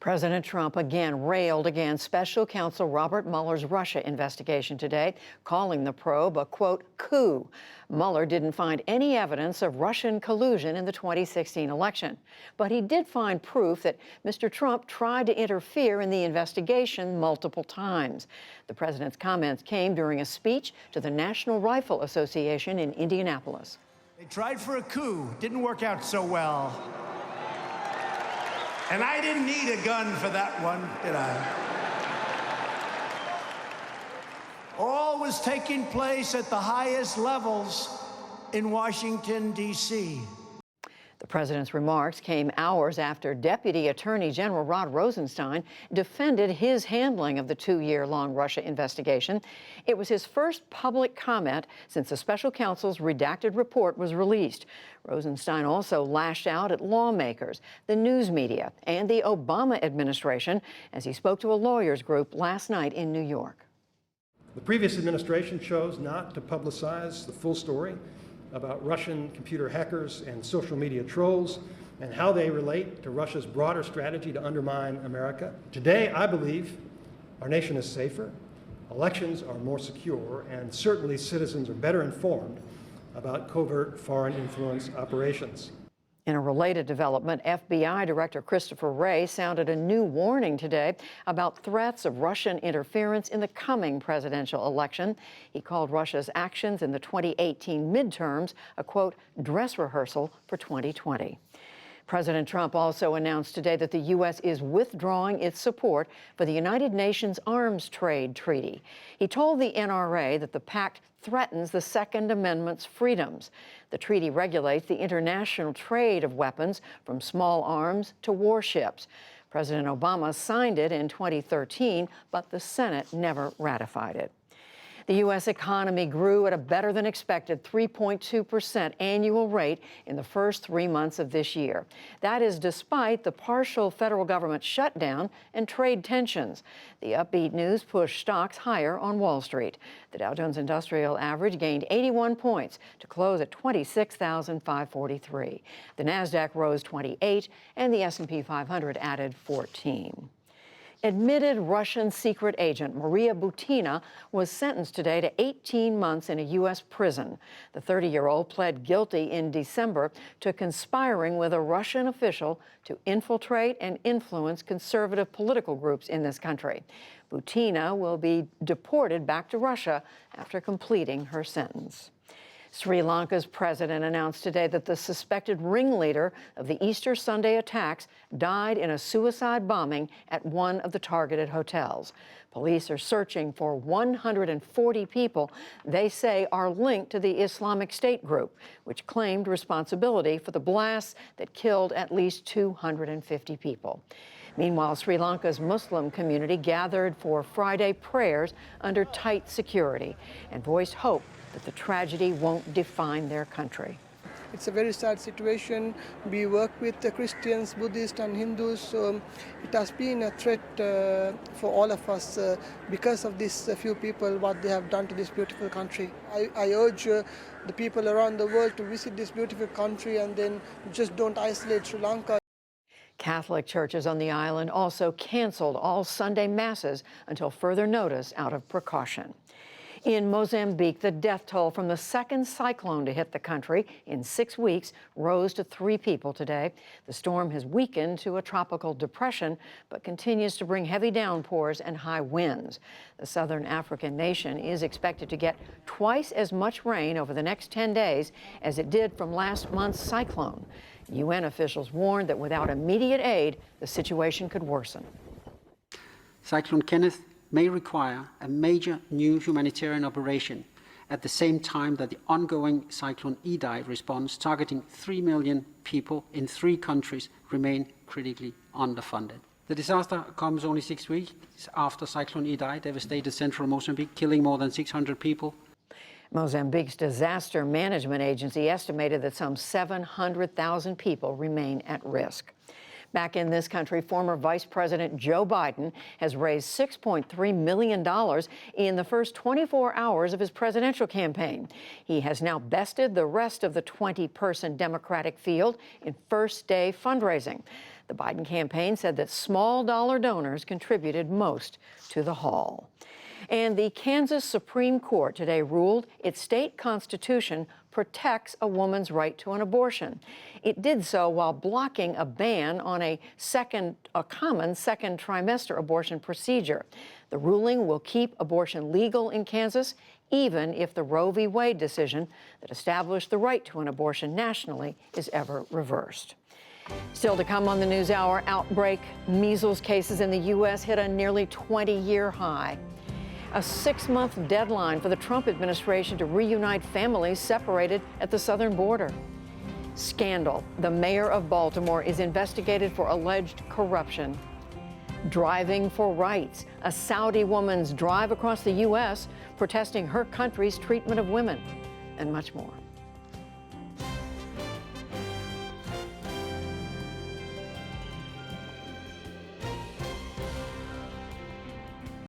President Trump again railed against Special Counsel Robert Mueller's Russia investigation today, calling the probe a, quote, coup. Mueller didn't find any evidence of Russian collusion in the 2016 election, but he did find proof that Mr. Trump tried to interfere in the investigation multiple times. The president's comments came during a speech to the National Rifle Association in Indianapolis. They tried for a coup, didn't work out so well. And I didn't need a gun for that one, did I? All was taking place at the highest levels in Washington, D.C. The president's remarks came hours after Deputy Attorney General Rod Rosenstein defended his handling of the two-year-long Russia investigation. It was his first public comment since the special counsel's redacted report was released. Rosenstein also lashed out at lawmakers, the news media, and the Obama administration as he spoke to a lawyers group last night in New York. The previous administration chose not to publicize the full story about Russian computer hackers and social media trolls and how they relate to Russia's broader strategy to undermine America. Today, I believe our nation is safer, elections are more secure, and certainly citizens are better informed about covert foreign influence operations. In a related development, FBI Director Christopher Wray sounded a new warning today about threats of Russian interference in the coming presidential election. He called Russia's actions in the 2018 midterms a, quote, dress rehearsal for 2020. President Trump also announced today that the U.S. is withdrawing its support for the United Nations Arms Trade Treaty. He told the NRA that the pact threatens the Second Amendment's freedoms. The treaty regulates the international trade of weapons from small arms to warships. President Obama signed it in 2013, but the Senate never ratified it. The U.S. economy grew at a better-than-expected 3.2% annual rate in the first 3 months of this year. That is despite the partial federal government shutdown and trade tensions. The upbeat news pushed stocks higher on Wall Street. The Dow Jones Industrial Average gained 81 points to close at 26,543. The Nasdaq rose 28, and the S&P 500 added 14. Admitted Russian secret agent Maria Butina was sentenced today to 18 months in a U.S. prison. The 30-year-old pled guilty in December to conspiring with a Russian official to infiltrate and influence conservative political groups in this country. Butina will be deported back to Russia after completing her sentence. Sri Lanka's president announced today that the suspected ringleader of the Easter Sunday attacks died in a suicide bombing at one of the targeted hotels. Police are searching for 140 people they say are linked to the Islamic State group, which claimed responsibility for the blasts that killed at least 250 people. Meanwhile, Sri Lanka's Muslim community gathered for Friday prayers under tight security and voiced hope that the tragedy won't define their country. It's a very sad situation. We work with the Christians, Buddhists, and Hindus. So it has been a threat for all of us because of these few people, what they have done to this beautiful country. I urge the people around the world to visit this beautiful country and then just don't isolate Sri Lanka. Catholic churches on the island also canceled all Sunday masses until further notice out of precaution. In Mozambique, the death toll from the second cyclone to hit the country in 6 weeks rose to 3 people today. The storm has weakened to a tropical depression, but continues to bring heavy downpours and high winds. The southern African nation is expected to get twice as much rain over the next 10 days as it did from last month's cyclone. UN officials warned that without immediate aid, the situation could worsen. Cyclone Kenneth may require a major new humanitarian operation at the same time that the ongoing Cyclone Idai response targeting 3 million people in 3 countries remain critically underfunded. The disaster comes only 6 weeks after Cyclone Idai devastated central Mozambique, killing more than 600 people. Mozambique's disaster management agency estimated that some 700,000 people remain at risk. Back in this country, former Vice President Joe Biden has raised $6.3 million in the first 24 hours of his presidential campaign. He has now bested the rest of the 20-person Democratic field in first-day fundraising. The Biden campaign said that small dollar donors contributed most to the haul. And the Kansas Supreme Court today ruled its state constitution protects a woman's right to an abortion. It did so while blocking a ban on a common second trimester abortion procedure. The ruling will keep abortion legal in Kansas, even if the Roe v. Wade decision that established the right to an abortion nationally is ever reversed. Still to come on the NewsHour, outbreak measles cases in the U.S. hit a nearly 20-year high. A 6-month deadline for the Trump administration to reunite families separated at the southern border. Scandal. The mayor of Baltimore is investigated for alleged corruption. Driving for rights. A Saudi woman's drive across the U.S. protesting her country's treatment of women. And much more.